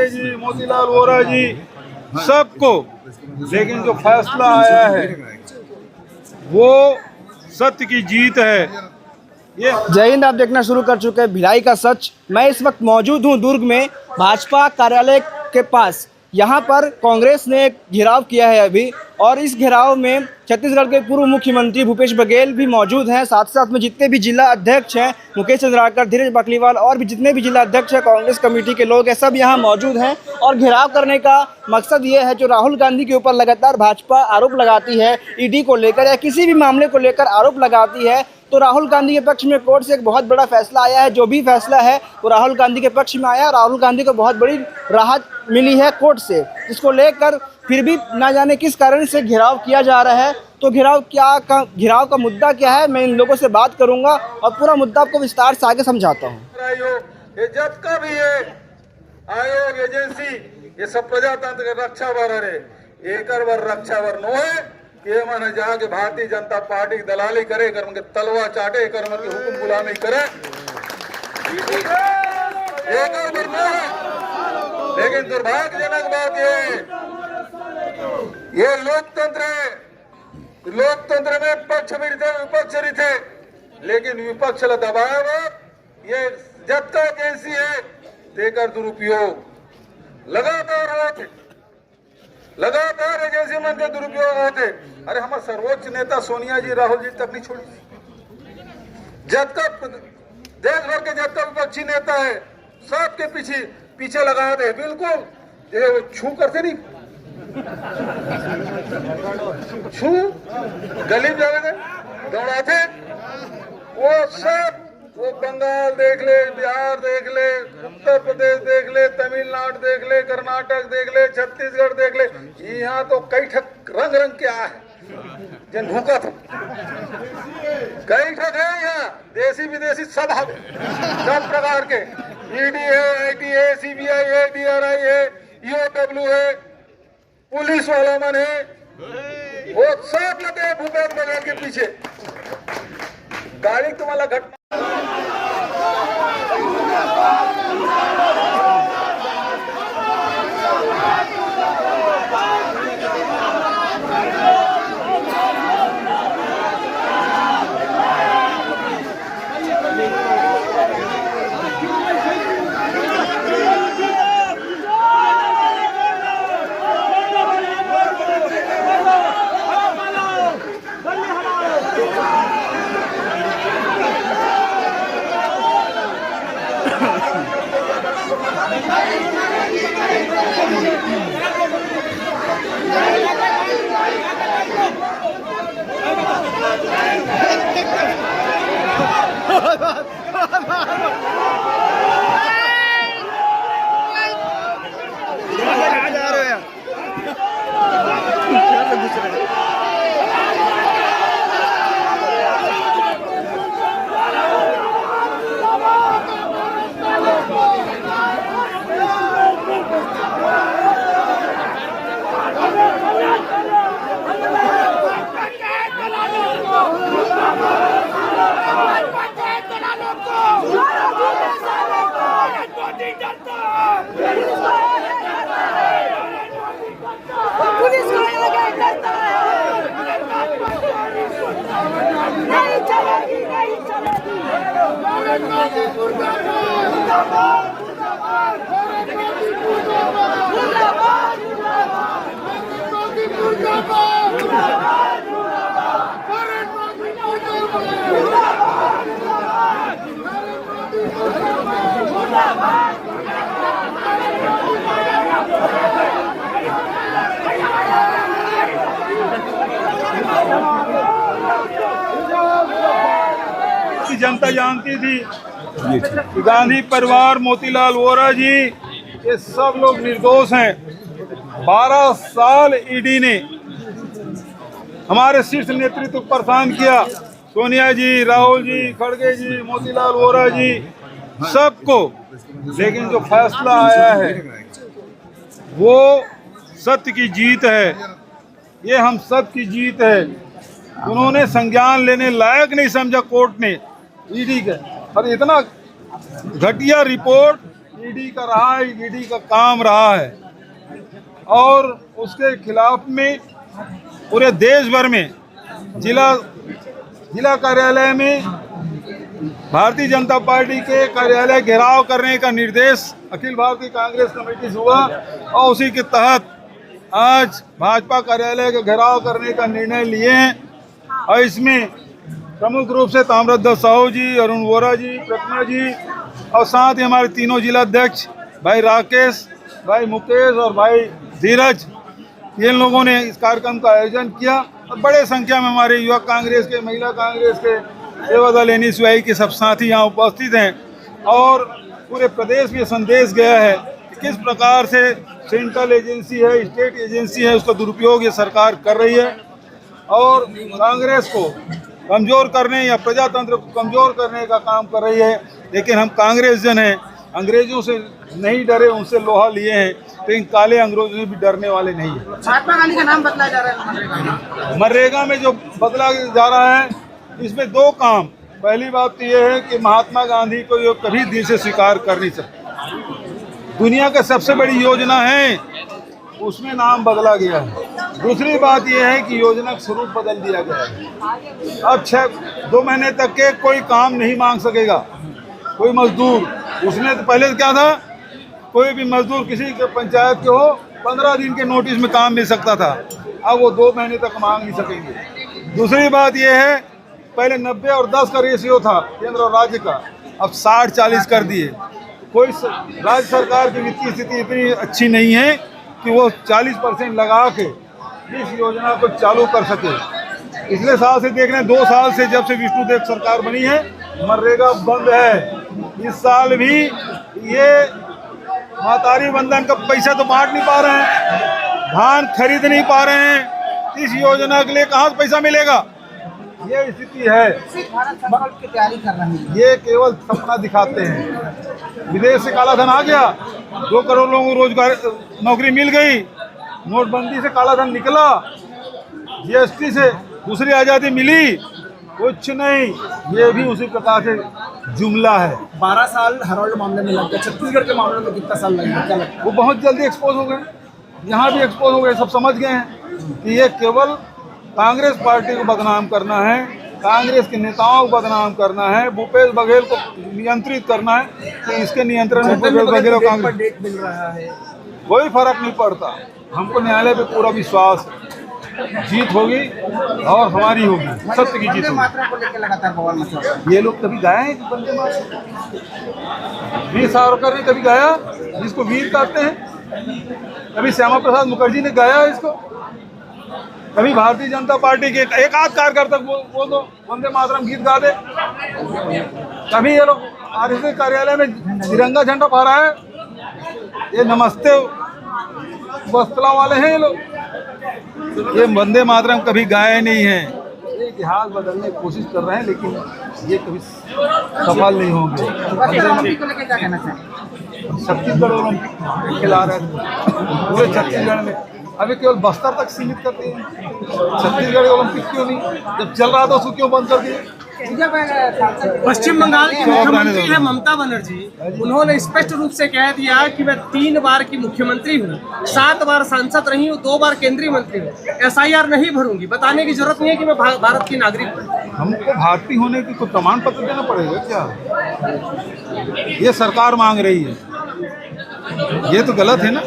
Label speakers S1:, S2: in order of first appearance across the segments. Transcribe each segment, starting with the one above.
S1: खड़गे जी, मोतीलाल वोरा जी, सबको। लेकिन जो फैसला आया है वो सत्य की जीत है। ये
S2: जय हिंद। आप देखना शुरू कर चुके हैं भिलाई का सच। मैं इस वक्त मौजूद हूं दुर्ग में भाजपा कार्यालय के पास। यहां पर कांग्रेस ने एक घेराव किया है अभी, और इस घेराव में छत्तीसगढ़ के पूर्व मुख्यमंत्री भूपेश बघेल भी मौजूद हैं। साथ साथ में जितने भी जिला अध्यक्ष हैं, मुकेश चंद्राकर, धीरज बकलीवाल और भी जितने भी जिला अध्यक्ष हैं, कांग्रेस कमेटी के लोग हैं, सब यहाँ मौजूद हैं। और घेराव करने का मकसद ये है, जो राहुल गांधी के ऊपर लगातार भाजपा आरोप लगाती है ईडी को लेकर या किसी भी मामले को लेकर आरोप लगाती है, तो राहुल गांधी के पक्ष में कोर्ट से एक बहुत बड़ा फैसला आया है। जो भी फैसला है वो राहुल गांधी के पक्ष में आया। राहुल गांधी को बहुत बड़ी राहत मिली है कोर्ट से, इसको लेकर फिर भी ना जाने किस कारण से घेराव किया जा रहा है। तो घेराव का मुद्दा क्या है, मैं इन लोगों से बात करूंगा और पूरा मुद्दा आपको विस्तार से आगे समझाता हूँ।
S1: जब का भी ये आयोग एजेंसी ये सब प्रजातंत्र के रक्षा बर है, एक रक्षा बर नो है ये मन जाके भारतीय जनता पार्टी की दलाली करे, कर उनके तलवा चाटे, कर उनके हुक्म गुलामी करे, एक लेकिन दुर्भाग्यजनक बात ये लोकतंत्र है। लोकतंत्र में पक्ष भी थे विपक्ष भी थे, लेकिन विपक्ष दबाया वो ये जनता एजेंसी है देकर दुरुपयोग लगातार एजेंसी मन के दुरुपयोग होते। अरे हमारे सर्वोच्च नेता सोनिया जी, राहुल जी तक नहीं छोड़ी। जब तक देश भर के जब तक विपक्षी नेता है सबके पीछे लगा दे, बिल्कुल ये छू करते नहीं, छू गली में जाने दौड़ाते वो सब। वो बंगाल देख ले, बिहार देख ले, उत्तर प्रदेश देख ले, तमिलनाडु देख ले, कर्नाटक देख ले, छत्तीसगढ़ देख ले, यहाँ तो कई ठक रंग के आ है जन भूखा था, कई ठक है यहाँ, देसी विदेशी सब प्रकार के, ईडी है, आईटी है, सीबीआई है, डीआरआई है, ईओडब्ल्यू है, पुलिस वाला मन है, वो सब लगे भूपेश बघेल के पीछे। गाड़ी तुम्हारा घटना जनता जानती थी कि गांधी परिवार, मोतीलाल वोरा जी, ये सब लोग निर्दोष हैं। 12 साल ईडी ने हमारे शीर्ष नेतृत्व को परेशान किया, सोनिया जी, राहुल जी, खड़गे जी, मोतीलाल वोरा जी, सबको। लेकिन जो फैसला आया है वो सत्य की जीत है, ये हम सब की जीत है। उन्होंने संज्ञान लेने लायक नहीं समझा कोर्ट ने ईडी का, और इतना घटिया रिपोर्ट ईडी का रहा है, ईडी का काम रहा है और उसके खिलाफ में पूरे देश भर में जिला कार्यालय में भारतीय जनता पार्टी के कार्यालय घेराव करने का निर्देश अखिल भारतीय कांग्रेस कमेटी से हुआ और उसी के तहत आज भाजपा कार्यालय का घेराव करने का निर्णय लिए हैं और इसमें प्रमुख रूप से ताम्रध्वज साहू जी, अरुण वोरा जी, प्रतिमा जी और साथ ही हमारे तीनों जिला अध्यक्ष भाई राकेश, भाई मुकेश और भाई धीरज, इन लोगों ने इस कार्यक्रम का आयोजन किया और बड़े संख्या में हमारे युवा कांग्रेस के, महिला कांग्रेस के, सेवा दल NSY के सब साथी यहाँ उपस्थित हैं और पूरे प्रदेश में संदेश गया है कि किस प्रकार से सेंट्रल एजेंसी है, स्टेट एजेंसी है, उसका दुरुपयोग ये सरकार कर रही है और कांग्रेस को कमज़ोर करने या प्रजातंत्र को कमज़ोर करने का काम कर रही है। लेकिन हम कांग्रेस जन हैं, अंग्रेजों से नहीं डरे, उनसे लोहा लिए हैं, तो इन काले अंग्रेजों से भी डरने वाले नहीं हैं।
S2: महात्मा गांधी का नाम बदला जा रहा है
S1: मनरेगा में जो बदला जा रहा है इसमें दो काम। पहली बात तो ये है कि महात्मा गांधी को ये कभी दिल से स्वीकार कर नहीं सकते, दुनिया का सबसे बड़ी योजना है, उसमें नाम बदला गया है। दूसरी बात यह है कि योजना का स्वरूप बदल दिया गया है। अब 2 महीने तक के कोई काम नहीं मांग सकेगा कोई मजदूर। उसने तो पहले क्या था, कोई भी मजदूर किसी के पंचायत के हो 15 दिन के नोटिस में काम मिल सकता था, अब वो 2 महीने तक मांग नहीं सकेंगे। दूसरी बात यह है, पहले 90 और 10 का रेशियो था केंद्र और राज्य का, अब 60-40 कर दिए। कोई राज्य सरकार की वित्तीय स्थिति इतनी अच्छी नहीं है कि वो 40% लगा के इस योजना को चालू कर सके। पिछले साल से देख रहे हैं, 2 साल से जब से विष्णुदेव सरकार बनी है मनरेगा बंद है। इस साल भी ये मातारी बंधन का पैसा तो बांट नहीं पा रहे हैं, धान खरीद नहीं पा रहे हैं, इस योजना के लिए कहाँ से पैसा मिलेगा, ये स्थिति है।
S2: भारत संकल्प की तैयारी कर रही है,
S1: ये केवल सपना दिखाते हैं। विदेश से काला धन आ गया, 2 करोड़ लोगों को रोजगार नौकरी मिल गई, नोटबंदी से काला धन निकला, GST से दूसरी आज़ादी मिली, कुछ नहीं, ये भी उसी प्रकार से जुमला है।
S2: 12 साल हरौल मामले में लग गए, छत्तीसगढ़ के मामले में कितना साल लगेगा, क्या लगता है?
S1: वो बहुत जल्दी एक्सपोज हो गए, यहाँ भी एक्सपोज हो गए, सब समझ गए हैं कि ये केवल कांग्रेस पार्टी को बदनाम करना है, कांग्रेस के नेताओं को बदनाम करना है, भूपेश बघेल को नियंत्रित करना है कि इसके नियंत्रण में भूपेश बघेल और कांग्रेस
S2: डेट मिल रहा है,
S1: कोई फर्क नहीं पड़ता। हमको न्यायालय पे पूरा विश्वास है, जीत होगी और हमारी होगी, सत्य की जीत होगी।
S2: मात्रा को लेकर लगातार बवाल मचा रहा है।
S1: ये लोग कभी गाए हैं वंदे मातरम? वीर सावरकर ने कभी गाया जिसको वीर कहते हैं? कभी श्यामा प्रसाद मुखर्जी ने गाया इसको? कभी भारतीय जनता पार्टी के एक आध कार्यकर्ता बोल दो वंदे मातरम गीत गा दे? कभी ये लोग RSS कार्यालय में तिरंगा झंडा फहरा है? ये नमस्ते वस्त्रा वाले हैं ये लोग, ये वंदे मातरम कभी गाए नहीं हैं। ये इतिहास बदलने की कोशिश कर रहे हैं लेकिन ये कभी सफल नहीं होंगे।
S2: ओलंपिक को लेकर क्या कहना चाहिए?
S1: छत्तीसगढ़ ओलंपिक खिला रहे थे पूरे छत्तीसगढ़ में, अभी केवल बस्तर तक सीमित करते हैं। छत्तीसगढ़ ओलंपिक क्यों नहीं, जब चल रहा था उसको क्यों बंद कर दिए?
S3: पश्चिम बंगाल की मुख्यमंत्री है ममता बनर्जी, उन्होंने स्पष्ट रूप से कह दिया कि मैं 3 बार की मुख्यमंत्री हूँ, 7 बार सांसद रही हूँ, 2 बार केंद्रीय मंत्री हूँ, SIR नहीं भरूंगी। बताने की जरूरत नहीं है कि मैं भारत की नागरिक हूँ।
S1: हमको भारतीय होने की कोई प्रमाण पत्र देना पड़ेगा क्या? ये सरकार मांग रही है, ये तो गलत है ना।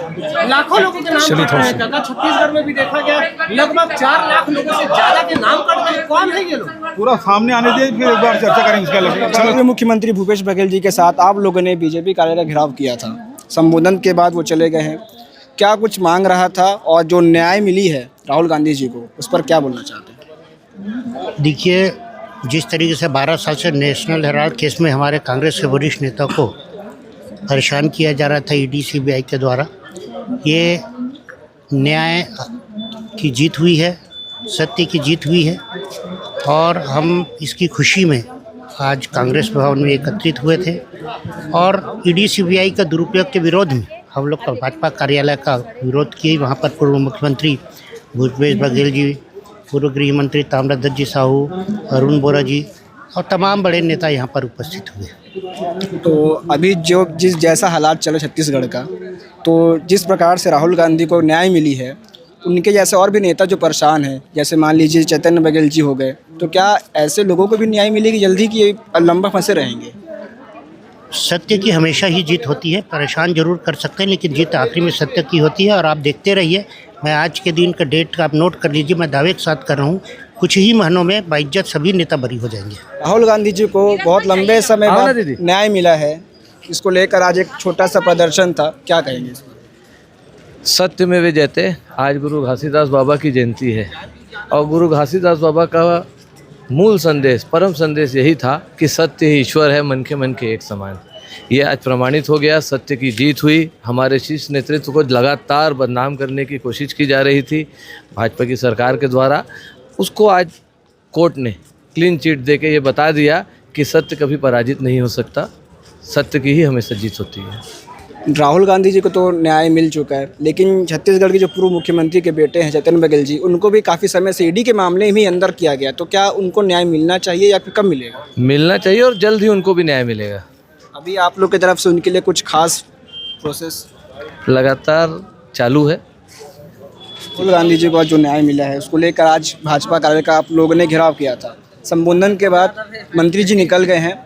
S3: लाखों लोगों के नाम कट रहे हैं काका, छत्तीसगढ़ में भी देखा गया लगभग 4 लाख लोगों से ज्यादा के नाम कट गए। कौन है ये लोग?
S1: पूरा सामने आने दीजिए, फिर एक बार चर्चा करेंगे इसका।
S2: पूर्व मुख्यमंत्री भूपेश बघेल जी के साथ आप लोगों ने बीजेपी कार्यालय घेराव किया था, संबोधन के बाद वो चले गए हैं, क्या कुछ मांग रहा था और जो न्याय मिली है राहुल गांधी जी को उस पर क्या बोलना चाहते हैं?
S4: देखिए, जिस तरीके से 12 साल से नेशनल हेराल्ड केस में हमारे कांग्रेस के वरिष्ठ नेता को परेशान किया जा रहा था ED CBI के द्वारा, ये न्याय की जीत हुई है, सत्य की जीत हुई है और हम इसकी खुशी में आज कांग्रेस भवन में एकत्रित हुए थे और ED CBI का दुरुपयोग के विरोध में हम लोग का भाजपा कार्यालय का विरोध किए। वहाँ पर पूर्व मुख्यमंत्री भूपेश बघेल जी, पूर्व गृह मंत्री ताम्रध्वज जी साहू, अरुण वोरा जी और तमाम बड़े नेता यहाँ पर उपस्थित हुए।
S2: तो अभी जो जिस जैसा हालात चले छत्तीसगढ़ का, तो जिस प्रकार से राहुल गांधी को न्याय मिली है, उनके जैसे और भी नेता जो परेशान हैं, जैसे मान लीजिए चैतन्य बघेल जी हो गए, तो क्या ऐसे लोगों को भी न्याय मिलेगी जल्दी कि ये लंबा फंसे रहेंगे?
S4: सत्य की हमेशा ही जीत होती है। परेशान जरूर कर सकते हैं, लेकिन जीत आखिरी में सत्य की होती है। और आप देखते रहिए, मैं आज के दिन का डेट का आप नोट कर लीजिए, मैं दावे के साथ कर रहा हूँ, कुछ ही महीनों में बाइज्जत सभी नेता बरी हो जाएंगे।
S2: राहुल गांधी जी को बहुत लंबे समय बाद न्याय मिला है, इसको लेकर आज एक छोटा सा प्रदर्शन था, क्या कहेंगे इस पर?
S5: सत्य में वे जयते। आज गुरु घासीदास बाबा की जयंती है और गुरु घासीदास बाबा का मूल संदेश, परम संदेश यही था कि सत्य ही ईश्वर है, मन के एक समान। ये आज प्रमाणित हो गया, सत्य की जीत हुई। हमारे शीर्ष नेतृत्व को लगातार बदनाम करने की कोशिश की जा रही थी भाजपा की सरकार के द्वारा, उसको आज कोर्ट ने क्लीन चिट दे के ये बता दिया कि सत्य कभी पराजित नहीं हो सकता, सत्य की ही हमेशा जीत होती है।
S2: राहुल गांधी जी को तो न्याय मिल चुका है, लेकिन छत्तीसगढ़ के जो पूर्व मुख्यमंत्री के बेटे हैं चैतन्य बघेल जी, उनको भी काफ़ी समय से ईडी के मामले में ही अंदर किया गया, तो क्या उनको न्याय मिलना चाहिए या फिर कब मिलेगा?
S5: मिलना चाहिए और जल्द ही उनको भी न्याय मिलेगा।
S2: अभी आप लोग की तरफ से उनके लिए कुछ खास प्रोसेस
S5: लगातार चालू है।
S2: राहुल गांधी जी को जो न्याय मिला है उसको लेकर आज भाजपा कार्यालय का आप लोगों ने घेराव किया था। संबोधन के बाद मंत्री जी निकल गए हैं,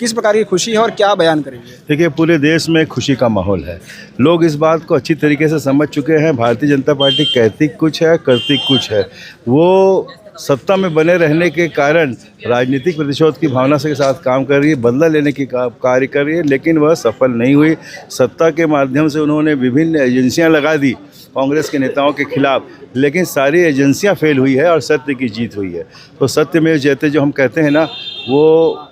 S2: किस प्रकार की खुशी है और क्या बयान करेंगे?
S6: देखिए, पूरे देश में खुशी का माहौल है। लोग इस बात को अच्छी तरीके से समझ चुके हैं, भारतीय जनता पार्टी कहती कुछ है, करती कुछ है। वो सत्ता में बने रहने के कारण राजनीतिक प्रतिशोध की भावना के साथ काम कर रही है, बदला लेने की कार्य कर रही है, लेकिन वह सफल नहीं हुई। सत्ता के माध्यम से उन्होंने विभिन्न एजेंसियां लगा दी कांग्रेस के नेताओं के खिलाफ, लेकिन सारी एजेंसियां फेल हुई है और सत्य की जीत हुई है। तो सत्य में जयते जो हम कहते हैं ना, वो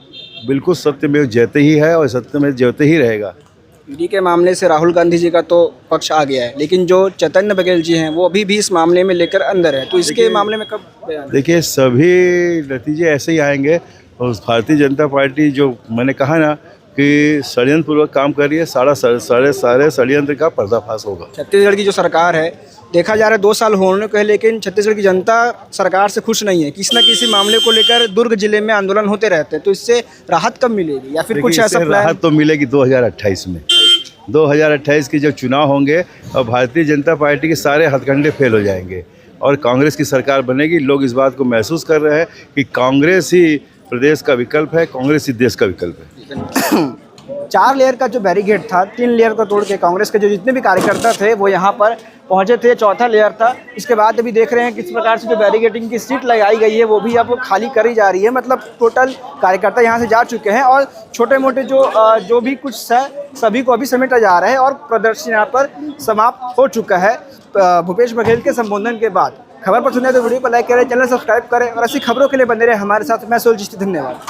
S6: बिल्कुल सत्य में जयते ही है और सत्य में जयते ही रहेगा।
S2: ईडी के मामले से राहुल गांधी जी का तो पक्ष आ गया है, लेकिन जो चैतन्य बघेल जी हैं वो अभी भी इस मामले में लेकर अंदर है, तो इसके मामले में कब बयान?
S6: देखिए, सभी नतीजे ऐसे ही आएंगे और भारतीय जनता पार्टी जो मैंने कहा ना कि षड्यंत्र पूर्वक काम कर रही है, सारे षड्यंत्र का पर्दाफाश होगा।
S2: छत्तीसगढ़ की जो सरकार है, देखा जा रहा है 2 साल होने को है, लेकिन छत्तीसगढ़ की जनता सरकार से खुश नहीं है। किसी न किसी मामले को लेकर दुर्ग जिले में आंदोलन होते रहते हैं, तो इससे राहत कब मिलेगी या फिर कुछ ऐसा प्लान?
S6: राहत तो मिलेगी 2028 में। 2028 के जब चुनाव होंगे और भारतीय जनता पार्टी के सारे हथकंडे फेल हो जाएंगे और कांग्रेस की सरकार बनेगी। लोग इस बात को महसूस कर रहे हैं कि कांग्रेस ही प्रदेश का विकल्प है, कांग्रेस ही देश का विकल्प है।
S2: 4 लेयर का जो बैरिकेड था, 3 लेयर को तोड़ के कांग्रेस के जो जितने भी कार्यकर्ता थे वो यहाँ पर पहुँचे थे, 4था लेयर था। इसके बाद अभी देख रहे हैं किस प्रकार से जो बैरिकेडिंग की सीट लगाई गई है वो भी अब खाली करी जा रही है। मतलब टोटल कार्यकर्ता यहाँ से जा चुके हैं और छोटे मोटे जो भी कुछ है सभी को अभी समेटा जा रहा है और प्रदर्शन यहाँ पर समाप्त हो चुका है भूपेश बघेल के संबोधन के बाद। खबर पसंद है तो वीडियो को लाइक करें, चैनल सब्सक्राइब करें और ऐसी खबरों के लिए बने रहे हमारे साथ। मैं सोल जिस्ती, धन्यवाद।